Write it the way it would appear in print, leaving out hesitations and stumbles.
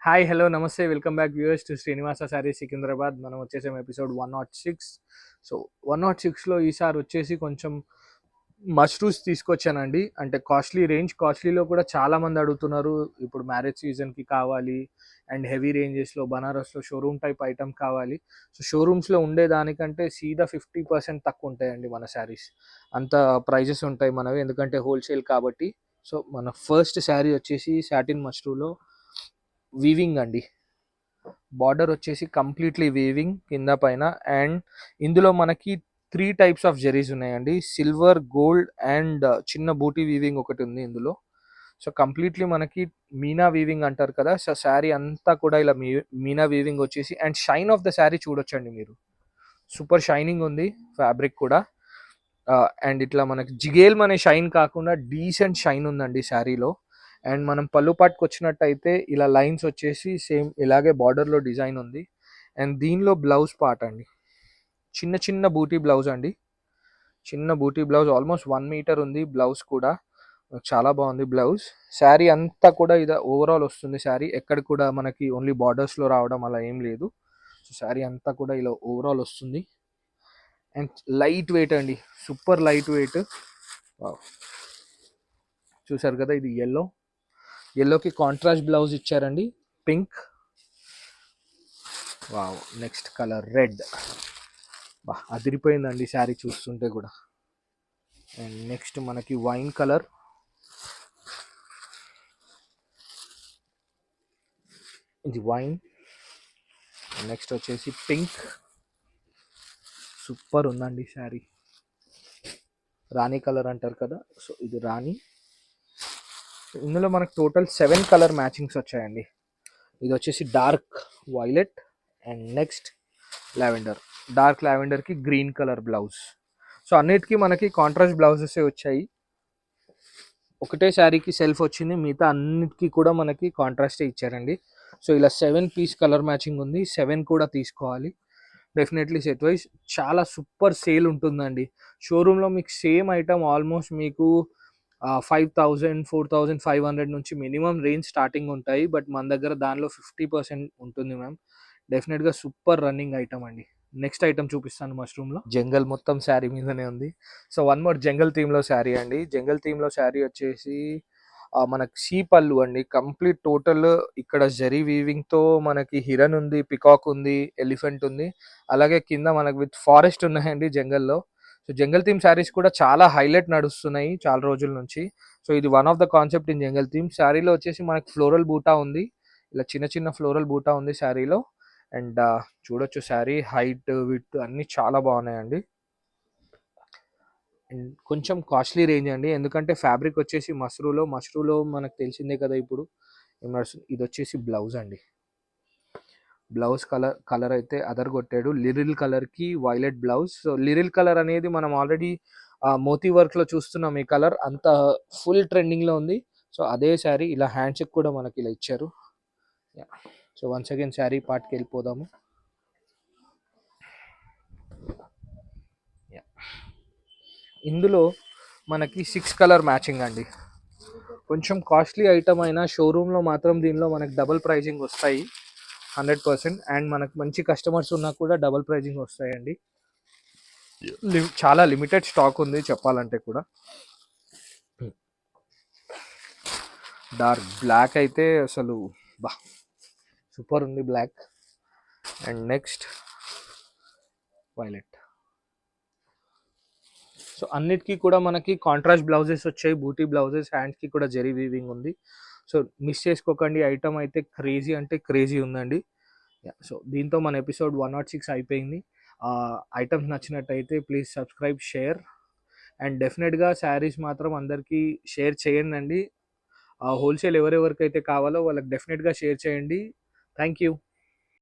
Hi hello నమస్తే welcome back viewers to Srinivasa sorry Secunderabad. మనం వచ్చేసాం ఎపిసోడ్ 106. సో 106లో ఈసారి వచ్చేసి కొంచెం మష్రూమ్స్ తీసుకొచ్చానండి. అంటే కాస్ట్లీలో కూడా చాలామంది అడుగుతున్నారు. ఇప్పుడు మ్యారేజ్ సీజన్కి కావాలి అండ్ హెవీ రేంజెస్లో బనారస్లో షోరూమ్ టైప్ ఐటమ్ కావాలి. సో షోరూమ్స్లో ఉండేదానికంటే సీదా 50% తక్కువ ఉంటాయండి మన శారీస్. అంత ప్రైజెస్ ఉంటాయి మనవి, ఎందుకంటే హోల్సేల్ కాబట్టి. సో మన ఫస్ట్ శారీ వచ్చేసి సాటిన్ మష్రూలో వీవింగ్ అండి. బార్డర్ వచ్చేసి కంప్లీట్లీ వీవింగ్ కింద పైన. అండ్ ఇందులో మనకి 3 టైప్స్ ఆఫ్ జెరీస్ ఉన్నాయండి. సిల్వర్, గోల్డ్ అండ్ చిన్న బూటీ వీవింగ్ ఒకటి ఉంది ఇందులో. సో కంప్లీట్లీ మనకి మీనా వీవింగ్ అంటారు కదా. సో శారీ అంతా కూడా ఇలా మీనా వీవింగ్ వచ్చేసి and shine of the sari చూడొచ్చండి మీరు. సూపర్ షైనింగ్ ఉంది ఫ్యాబ్రిక్ కూడా. అండ్ ఇట్లా మనకి జిగేల్ అనే షైన్ కాకుండా డీసెంట్ షైన్ ఉందండి శారీలో. అండ్ మనం పళ్ళు పాటుకు వచ్చినట్టయితే ఇలా లైన్స్ వచ్చేసి సేమ్ ఇలాగే బార్డర్లో డిజైన్ ఉంది. అండ్ దీనిలో బ్లౌజ్ పార్ట్ అండి, చిన్న చిన్న బూటీ బ్లౌజ్ అండి. చిన్న బూటీ బ్లౌజ్ ఆల్మోస్ట్ 1 మీటర్ ఉంది బ్లౌజ్ కూడా. చాలా బాగుంది బ్లౌజ్. శారీ అంతా కూడా ఇది ఓవరాల్ వస్తుంది. శారీ ఎక్కడ కూడా మనకి ఓన్లీ బార్డర్స్లో రావడం అలా ఏం లేదు. సో శారీ అంతా కూడా ఇలా ఓవరాల్ వస్తుంది. అండ్ లైట్ వెయిట్ అండి, సూపర్ లైట్ వెయిట్. చూసారు కదా, ఇది ఎల్లోకి కాంట్రాస్ట్ బ్లౌజ్ ఇచ్చారండి, pink. Wow, next colour red. బా అదిరిపోయిందండి శారీ చూస్తుంటే కూడా. అండ్ నెక్స్ట్ మనకి వైన్ కలర్. ఇది వైన్. నెక్స్ట్ వచ్చేసి పింక్. సూపర్ ఉందండి శారీ. రాణి కలర్ అంటారు కదా, సో ఇది రాణి. ఇందులో మనకు టోటల్ 7 కలర్ మ్యాచింగ్స్ వచ్చాయండి. ఇది వచ్చేసి dark violet and next lavender. Dark లావెండర్కి గ్రీన్ కలర్ బ్లౌజ్. సో అన్నిటికీ మనకి కాంట్రాస్ట్ బ్లౌజెస్ వచ్చాయి. ఒకటే శారీకి సెల్ఫ్ వచ్చింది, మిగతా అన్నిటికీ కూడా మనకి కాంట్రాస్టే ఇచ్చారండి. సో ఇలా 7 పీస్ కలర్ మ్యాచింగ్ ఉంది. 7 కూడా తీసుకోవాలి డెఫినెట్లీ సెట్ వైజ్. చాలా సూపర్ సేల్ ఉంటుందండి. షోరూంలో మీకు సేమ్ ఐటమ్ ఆల్మోస్ట్ మీకు 5000 4500 నుంచి మినిమం రేంజ్ స్టార్టింగ్ ఉంటాయి. బట్ మన దగ్గర దానిలో 50% ఉంటుంది మ్యామ్. డెఫినెట్గా సూపర్ రన్నింగ్ ఐటమ్ అండి. నెక్స్ట్ ఐటమ్ చూపిస్తాను మష్రూమ్లో. జంగల్ మొత్తం శారీ మీదనే ఉంది. సో వన్ మోర్ జంగల్ థీమ్లో శారీ అండి. జంగల్ థీమ్లో శారీ వచ్చేసి మనకి సీ పళ్ళు అండి. కంప్లీట్ టోటల్ ఇక్కడ జరీ వీవింగ్తో మనకి హిరన్ ఉంది, పికాక్ ఉంది, ఎలిఫెంట్ ఉంది. అలాగే కింద మనకి విత్ ఫారెస్ట్ ఉన్నాయండి జంగల్లో. సో జంగల్ థీమ్ శారీస్ కూడా చాలా హైలైట్ నడుస్తున్నాయి చాలా రోజుల నుంచి. సో ఇది one of the concept in jungle theme. శారీలో వచ్చేసి మనకి ఫ్లోరల్ బూటా ఉంది, ఇలా చిన్న చిన్న ఫ్లోరల్ బూటా ఉంది శారీలో. అండ్ చూడొచ్చు శారీ హైట్ విత్ అన్నీ చాలా బాగున్నాయండి. అండ్ కొంచెం కాస్ట్లీ రేంజ్ అండి, ఎందుకంటే ఫ్యాబ్రిక్ వచ్చేసి మష్రూలో మనకు తెలిసిందే కదా ఇప్పుడు ఏం నడుస్తుంది. ఇది వచ్చేసి బ్లౌజ్ అండి. బ్లౌజ్ కలర్ అయితే అదర్ కొట్టాడు. లిరిల్ కలర్కి violet blouse. So Liril colour అనేది మనం ఆల్రెడీ మోతీ వర్క్లో చూస్తున్నాం. ఈ కలర్ అంత ఫుల్ ట్రెండింగ్లో ఉంది. సో అదే శారీ ఇలా హ్యాండ్స్కి కూడా మనకి ఇలా ఇచ్చారు. సో వన్స్ అగైన్ శారీ పార్ట్కి వెళ్ళిపోదాము. ఇందులో మనకి 6 కలర్ మ్యాచింగ్ అండి. కొంచెం కాస్ట్లీ ఐటమ్ అయినా షోరూంలో మాత్రం దీనిలో మనకి డబుల్ ప్రైజింగ్ వస్తాయి 100%. అండ్ మనకు మంచి కస్టమర్స్ ఉన్నా కూడా డబుల్ ప్రైజింగ్ వస్తాయండి. చాలా లిమిటెడ్ స్టాక్ ఉంది చెప్పాలంటే కూడా. డార్క్ బ్లాక్ అయితే అసలు బా సూపర్ ఉంది black. And next violet. So అన్నిటికీ కూడా మనకి కాంట్రాస్ట్ బ్లౌజెస్ వచ్చాయి, బూటీ బ్లౌజెస్. హ్యాండ్స్కి కూడా జెరీ వీవింగ్ ఉంది. సో మిస్ చేసుకోకండి, ఐటమ్ అయితే క్రేజీ అంటే క్రేజీ ఉందండి. సో దీంతో మన ఎపిసోడ్ 106 అయిపోయింది. ఐటమ్స్ నచ్చినట్టయితే ప్లీజ్ సబ్స్క్రైబ్, షేర్ అండ్ డెఫినెట్గా శారీస్ మాత్రం అందరికీ షేర్ చేయండి. హోల్సేల్ ఎవరెవరికైతే కావాలో వాళ్ళకి డెఫినెట్గా షేర్ చేయండి. Thank you.